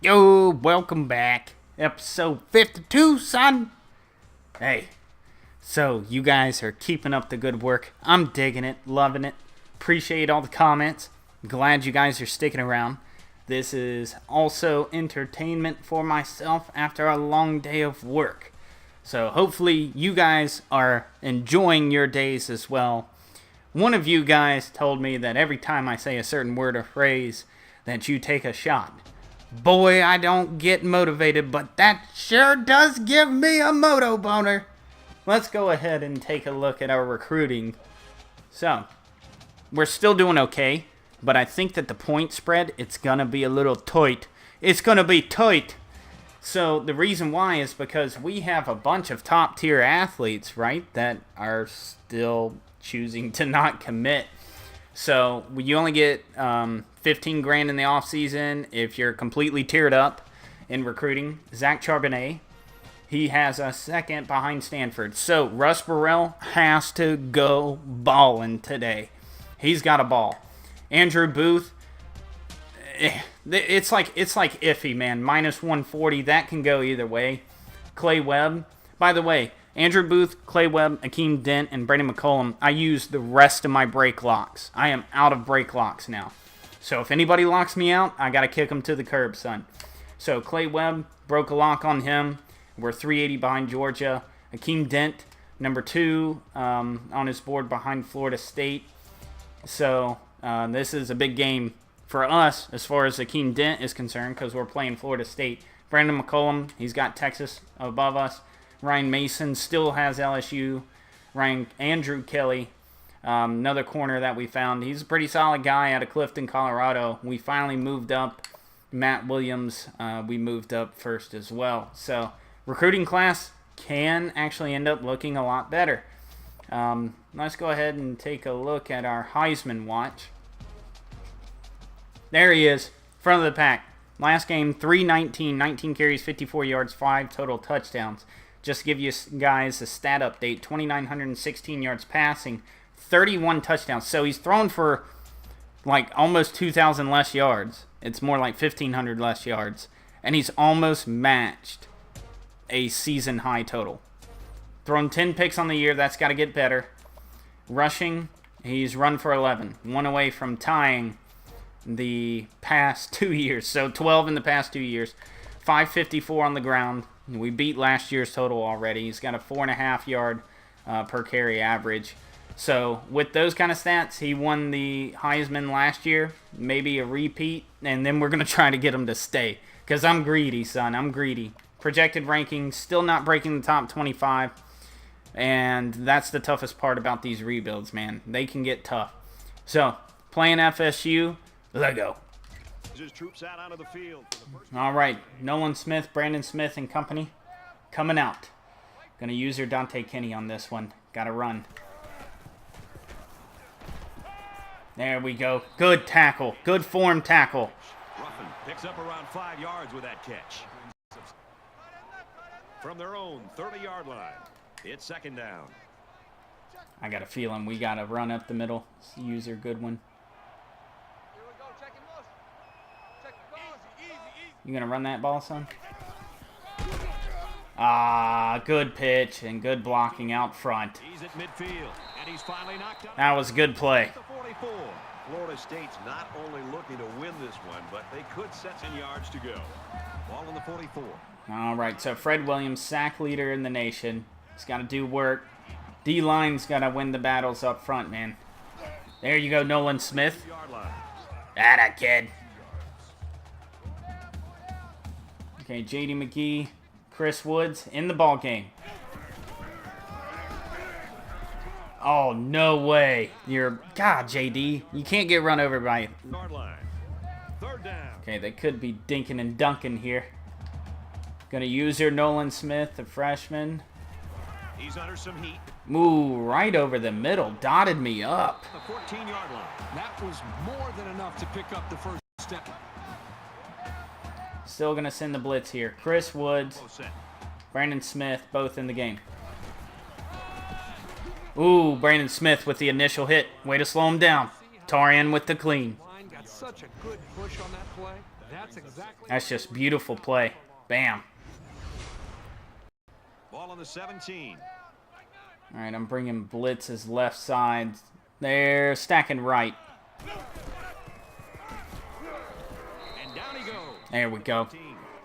Yo, welcome back. Episode 52, son. Hey, so you guys are keeping up the good work. I'm digging it, loving it. Appreciate all the comments. Glad you guys are sticking around. This is also entertainment for myself after a long day of work. So hopefully you guys are enjoying your days as well. One of you guys told me that every time I say a certain word or phrase that you take a shot. Boy, I don't get motivated, but that sure does give me a moto boner. Let's go ahead and take a look at our recruiting. So, we're still doing okay, but I think that the point spread, it's going to be a little tight. It's going to be tight. So, the reason why is because we have a bunch of top-tier athletes, right, that are still choosing to not commit. So you only get 15 grand in the offseason if you're completely tiered up in recruiting. Zach Charbonnet, he has a second behind Stanford. So Russ Burrell has to go balling today. He's got a ball. Andrew Booth, it's like iffy, man. Minus 140, that can go either way. Clay Webb, by the way, Andrew Booth, Clay Webb, Akeem Dent, and Brandon McCollum, I use the rest of my break locks. I am out of break locks now. So if anybody locks me out, I got to kick them to the curb, son. So Clay Webb, broke a lock on him. We're 380 behind Georgia. Akeem Dent, number 2 on his board behind Florida State. So this is a big game for us as far as Akeem Dent is concerned because we're playing Florida State. Brandon McCollum, he's got Texas above us. Ryan Mason still has LSU. Andrew Kelly, another corner that we found. He's a pretty solid guy out of Clifton, Colorado. We finally moved up. Matt Williams, we moved up first as well. So recruiting class can actually end up looking a lot better. Let's go ahead and take a look at our Heisman watch. There he is, front of the pack. Last game, 319, 19 carries, 54 yards, 5 total touchdowns. Just to give you guys a stat update, 2,916 yards passing, 31 touchdowns. So he's thrown for like almost 2,000 less yards. It's more like 1,500 less yards. And he's almost matched a season high total. Thrown 10 picks on the year. That's got to get better. Rushing, he's run for 11. One away from tying the past 2 years. So 12 in the past 2 years. 554 on the ground. We beat last year's total already. He's got a 4.5 yard per carry average. So with those kind of stats, he won the Heisman last year. Maybe a repeat, and then we're going to try to get him to stay. Because I'm greedy, son. I'm greedy. Projected ranking, still not breaking the top 25. And that's the toughest part about these rebuilds, man. They can get tough. So, playing FSU, let's go. All right, Nolan Smith, Brandon Smith and company coming out. Going to use your Dante Kinney on this one. Got to run. There we go. Good tackle. Good form tackle. Ruffin picks up around 5 yards with that catch. From their own 30-yard line, it's second down. I got a feeling we got to run up the middle. User good one. You gonna run that ball, son? Ah, good pitch and good blocking out front. He's at midfield, and he's finally knocked out. That was a good play. Florida State's not only looking to win this one, but they could set 10 yards to go. Ball on the 44. All right, so Fred Williams, sack leader in the nation. He's got to do work. D-line's got to win the battles up front, man. There you go, Nolan Smith. Atta kid. Okay, J.D. McGee, Chris Woods in the ball game. Oh, no way. God, J.D., you can't get run over by... Okay, they could be dinking and dunking here. Gonna use your Nolan Smith, the freshman. He's under some heat. Move right over the middle, dotted me up. The 14-yard line. That was more than enough to pick up the first step. Still going to send the blitz here. Chris Woods, Brandon Smith, both in the game. Ooh, Brandon Smith with the initial hit. Way to slow him down. Tarian with the clean. got such a good push on that play. That's exactly. That's just beautiful play. Bam. Ball on the 17. All right, I'm bringing blitz's left side. They're stacking right. And down he goes. There we go.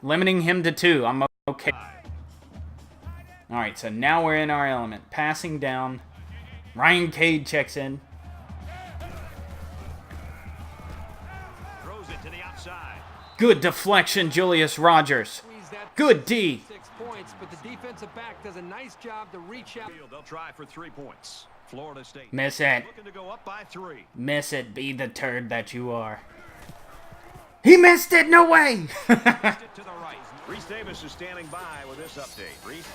Limiting him to 2. I'm okay. All right, so now we're in our element. Passing down. Ryan Cade checks in. Throws it to the outside. Good deflection, Julius Rogers. Good D. 6 points, but the defensive back does a nice job to reach out. They'll try for 3 points. Florida State Miss it. looking to go up by 3. Miss it. Be the turd that you are. He missed it. No way. To the right. Reese Davis is standing by with this update. Reese,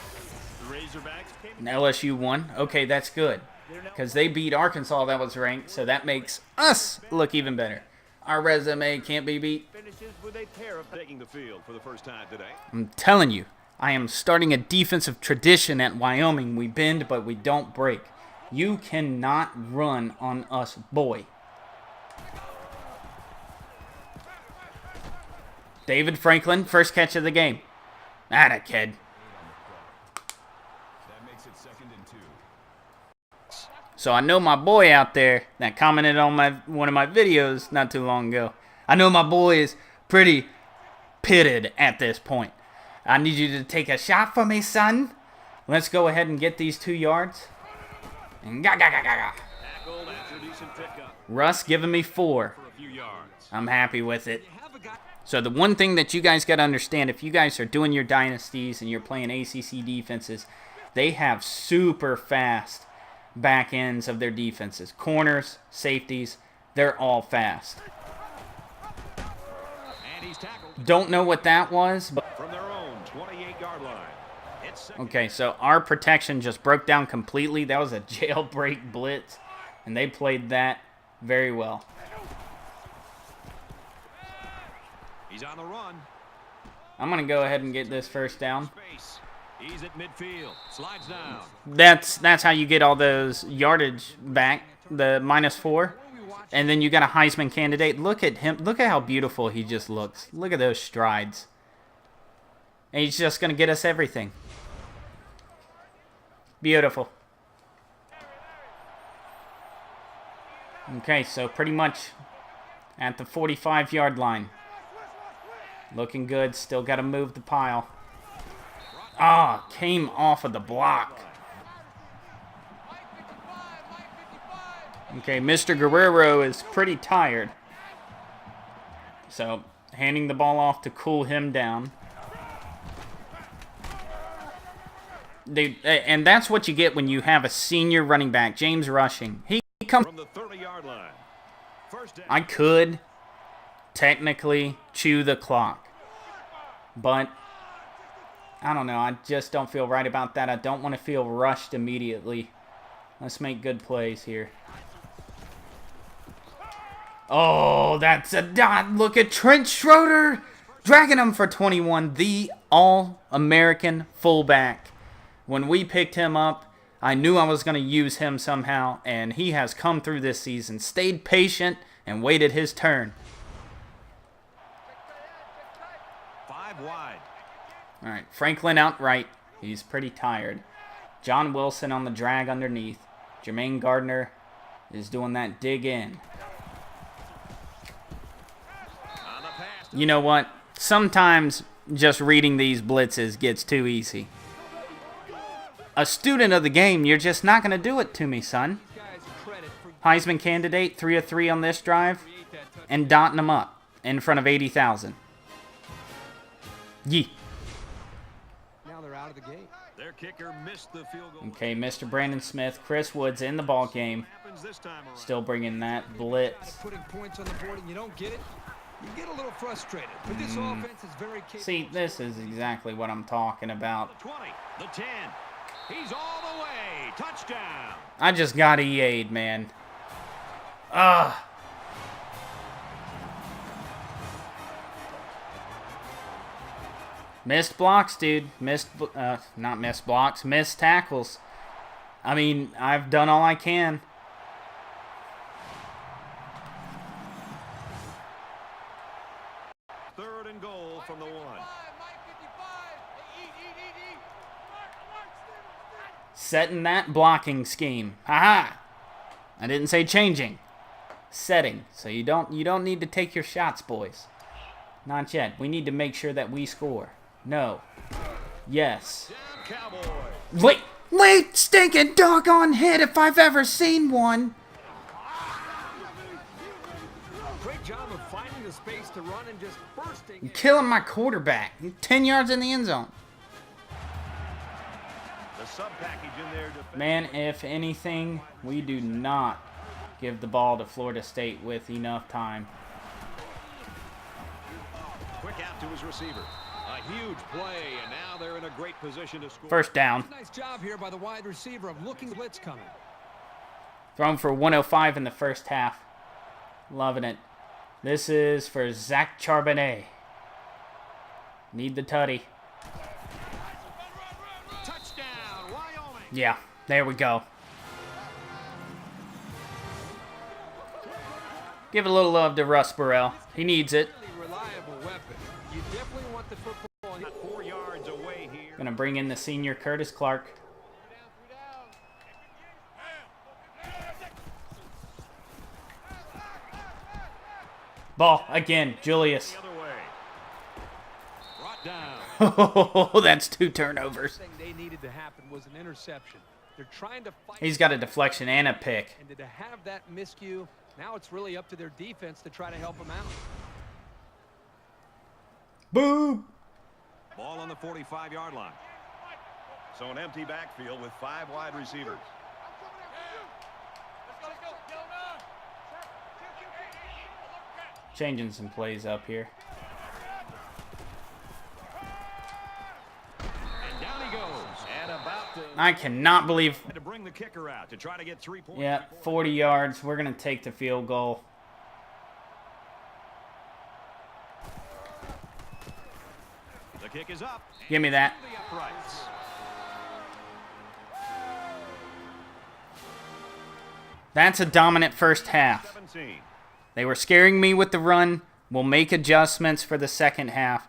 the Razorbacks came LSU won. Okay, that's good. Because they beat Arkansas that was ranked, so that makes us look even better. Our resume can't be beat. finishes with a pair of taking the field for the first time today. I'm telling you, I am starting a defensive tradition at Wyoming. We bend, but we don't break. You cannot run on us, boy. David Franklin, first catch of the game. Atta kid. That makes it 2nd and 2. So I know my boy out there that commented on one of my videos not too long ago. I know my boy is pretty pitted at this point. I need you to take a shot for me, son. Let's go ahead and get these 2 yards. And Tackled after a decent pickup Russ giving me 4. for a few yards. I'm happy with it. You have a guy. So the one thing that you guys got to understand, if you guys are doing your dynasties and you're playing ACC defenses, they have super fast back ends of their defenses. Corners, safeties, they're all fast. And he's tackled Don't know what that was, but from their own 28-yard line. It's second. okay, so our protection just broke down completely. That was a jailbreak blitz, and they played that very well. He's on the run. I'm going to go ahead and get this first down. Space. He's at midfield. Slides down. That's how you get all those yardage back, the -4. And then you got a Heisman candidate. Look at him. Look at how beautiful he just looks. Look at those strides. And he's just going to get us everything. Beautiful. Okay, so pretty much at the 45-yard line. Looking good. Still got to move the pile. Ah, came off of the block. Okay, Mr. Guerrero is pretty tired. So, handing the ball off to cool him down. And that's what you get when you have a senior running back, James Rushing. He comes... From the 30-yard line. First down. I could technically chew the clock. But I don't know. I just don't feel right about that. I don't want to feel rushed immediately. Let's make good plays here. Oh, that's a dot. Look at Trent Schroeder. Dragging him for 21. The All-American fullback. When we picked him up, I knew I was going to use him somehow. And he has come through this season. Stayed patient and waited his turn. 5 wide. All right, Franklin outright. He's pretty tired. John Wilson on the drag underneath. Jermaine Gardner is doing that dig in. On the pass. You know what? Sometimes just reading these blitzes gets too easy. A student of the game, you're just not going to do it to me, son. Guys, credit for Heisman candidate, 3 of 3 on this drive, and dotting them up in front of 80,000. Yee. now they're out of the game. Their kicker missed the field goal. Okay, Mr. Brandon Smith, Chris Woods in the ball game. Happens this time around. Still bringing that blitz. Putting points on the board and you don't get it, you get a little frustrated. But this offense is very capable. See, this is exactly what I'm talking about. The 20, the 10. He's all the way. Touchdown. I just got EA'd, man. Ugh. Missed blocks, dude. Not missed blocks, missed tackles. I mean, I've done all I can. 3rd and goal from the 1. Setting that blocking scheme. Haha. I didn't say changing. Setting. So you don't need to take your shots, boys. Not yet. We need to make sure that we score. No. Yes. Wait, stinking doggone hit if I've ever seen one. Great job of finding the space to run and just bursting. You're killing my quarterback. He's 10 yards in the end zone. The sub package in there. Man, if anything, we do not give the ball to Florida State with enough time. Quick out to his receiver. A huge play, and now they're in a great position to score. First down. Nice job here by the wide receiver of looking blitz coming. Thrown for 105 in the first half. Loving it. This is for Zach Charbonnet. Need the tutty. Touchdown, Wyoming. Yeah, there we go. Give a little love to Russ Burrell. He needs it. Reliable weapon. You definitely want the football. Not 4 yards away here. Gonna bring in the senior Curtis Clark. Ball again, Julius. The other way. Brought down. Oh, that's 2 turnovers. The thing they needed to happen was an interception. They're trying to fight. He's got a deflection and a pick. And to have that miscue, now it's really up to their defense to try to help them out. Boom! Ball on the 45-yard line. So an empty backfield with 5 wide receivers. Changing some plays up here. And down he goes. And about to... I cannot believe... to bring the kicker out to try to get 3 points. Yeah, 40 yards. We're going to take the field goal. The kick is up. Give me that. The uprights. That's a dominant first half. 17. They were scaring me with the run. We'll make adjustments for the second half.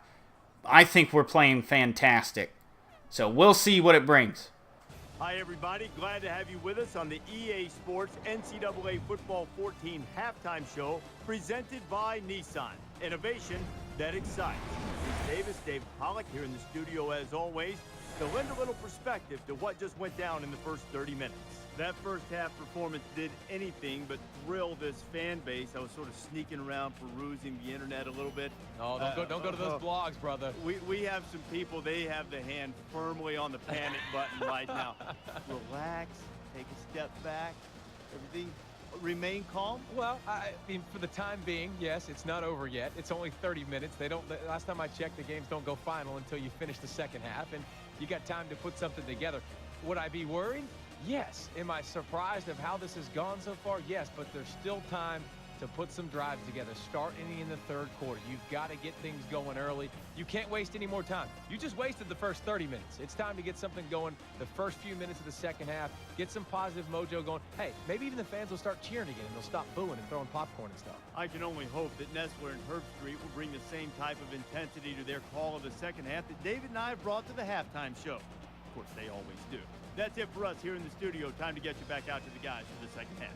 I think we're playing fantastic. So we'll see what it brings. Hi, everybody. Glad to have you with us on the EA Sports NCAA Football 14 halftime show presented by Nissan. Innovation that excites. David Pollock here in the studio as always to lend a little perspective to what just went down in the first 30 minutes. That first half performance did anything but thrill this fan base. I was sort of sneaking around, perusing the internet a little bit. Oh, don't go to those blogs, brother. We have some people, they have the hand firmly on the panic button right now. Relax, take a step back, everything, remain calm. Well, I mean, for the time being, yes, it's not over yet. It's only 30 minutes. Last time I checked, the games don't go final until you finish the second half, and you got time to put something together. Would I be worried? Yes. Am I surprised of how this has gone so far? Yes, but there's still time to put some drives together, starting in the third quarter. You've got to get things going early. You can't waste any more time. You just wasted the first 30 minutes. It's time to get something going the first few minutes of the second half, get some positive mojo going. Hey, maybe even the fans will start cheering again, and they'll stop booing and throwing popcorn and stuff. I can only hope that Nestler and Herb Street will bring the same type of intensity to their call of the second half that David and I have brought to the halftime show. Of course, they always do. That's it for us here in the studio. Time to get you back out to the guys for the second half.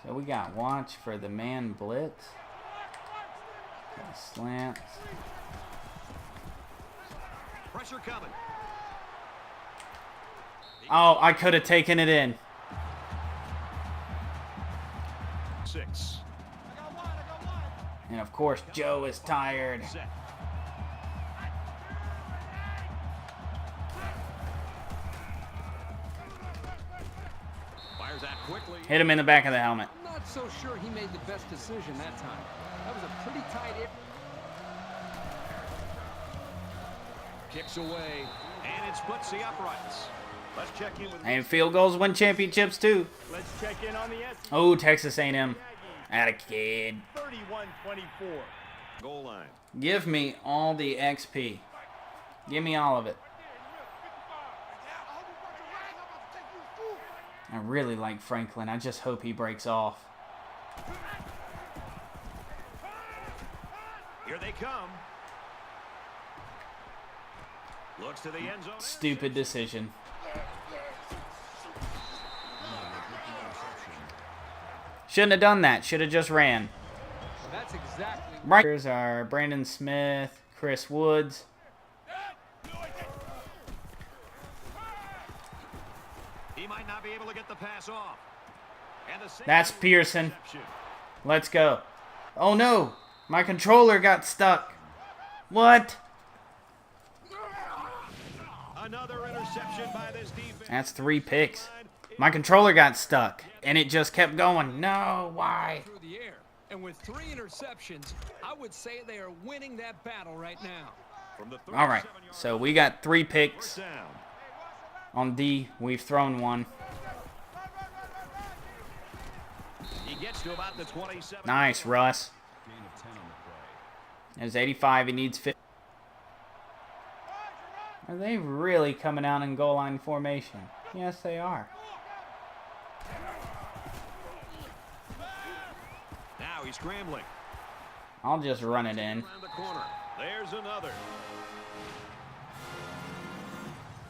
So we got watch for the man blitz. Slants. Pressure coming. Oh, I could have taken it in. 6. And of course, Joe is tired. Set. Fires out quickly. Hit him in the back of the helmet. I'm not so sure he made the best decision that time. That was a pretty tight hit. Kicks away, and it splits the uprights. Let's check in with... And field goals win championships too. Let's check in on the S. Oh, Texas A&M. Atta kid. 31-24. goal line. Give me all the XP. Give me all of it. I really like Franklin. I just hope he breaks off. Here they come. Looks to the end zone. Stupid decision. Shouldn't have done that. Should have just ran. That's exactly Right. Here's our Brandon Smith, Chris Woods. He might not be able to get the pass off. And the That's Pearson. Let's go. Oh no, my controller got stuck. What? Another interception by this defense. That's 3 picks. My controller got stuck, and it just kept going. No, why? Through the air. And with 3 interceptions, I would say they are winning that battle right now. From the All right, so we got 3 picks. down. On D, we've thrown 1. He gets to about the 27. Nice, Russ. There's 85. He needs 50. Are they really coming out in goal line formation? Yes, they are. Now he's scrambling. I'll just run it in. Around the corner. There's another.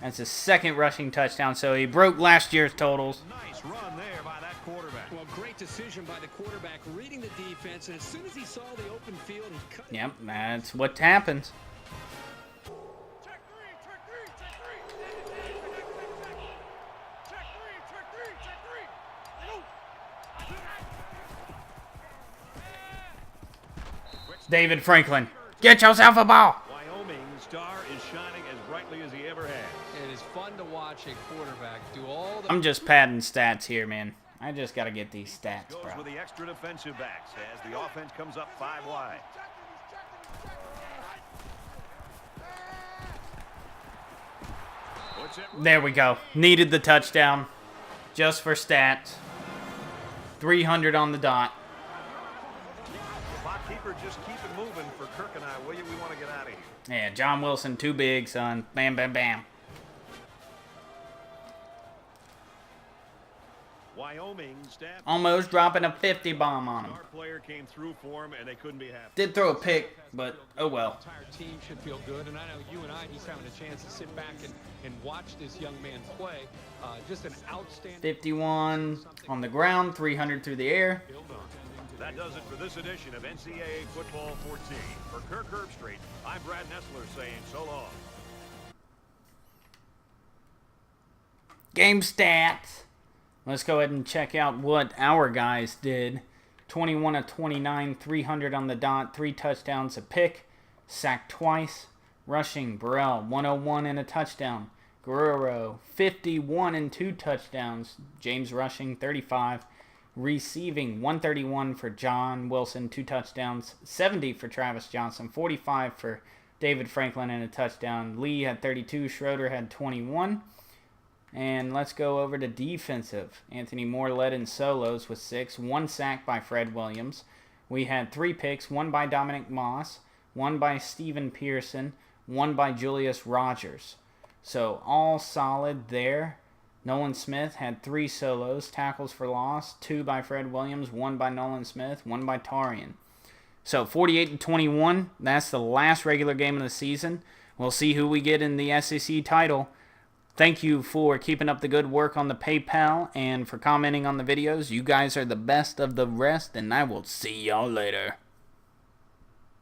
That's his 2nd rushing touchdown, so he broke last year's totals. Nice run there by that quarterback. Well, great decision by the quarterback, reading the defense, and as soon as he saw the open field, he cut. Yep, that's what happens. David Franklin, get yourself a ball. Wyoming star is shining as brightly as he ever has. It is fun to watch a quarterback do all the I'm just padding stats here, man. I just got to get these stats, Goes bro. with the extra defensive backs as the offense comes up 5 wide. Puts it There we go. Needed the touchdown. Just for stats. 300 on the dot. Clock keeper, just keep it moving for Kirk and I, will you? We want to get out of here. Yeah, John Wilson, too big, son. Bam, bam, bam. Wyoming staff. Almost dropping a 50 bomb on him. Our player came through for him, and they couldn't be happy. Did throw a pick, but oh well. entire team should feel good, and I know you and I just having a chance to sit back and watch this young man play. Just an outstanding 51 on the ground, 300 through the air. build on. That does it for this edition of NCAA Football 14. For Kirk Herbstreit, I'm Brad Nessler saying so long. Game stats. Let's go ahead and check out what our guys did. 21 of 29, 300 on the dot, 3 touchdowns, a pick, sacked twice. Rushing, Burrell, 101 and a touchdown. Guerrero, 51 and 2 touchdowns. James rushing, 35. Receiving, 131 for John Wilson, 2 touchdowns. 70 for Travis Johnson, 45 for David Franklin and a touchdown. Lee had 32, Schroeder had 21. And let's go over to defensive. Anthony Moore led in solos with 6. 1 sack by Fred Williams. We had 3 picks. 1 by Dominic Moss. 1 by Steven Pearson. 1 by Julius Rogers. So all solid there. Nolan Smith had 3 solos. Tackles for loss. 2 by Fred Williams. 1 by Nolan Smith. 1 by Tarian. So 48-21. That's the last regular game of the season. We'll see who we get in the SEC title. Thank you for keeping up the good work on the PayPal and for commenting on the videos. You guys are the best of the rest, and I will see y'all later.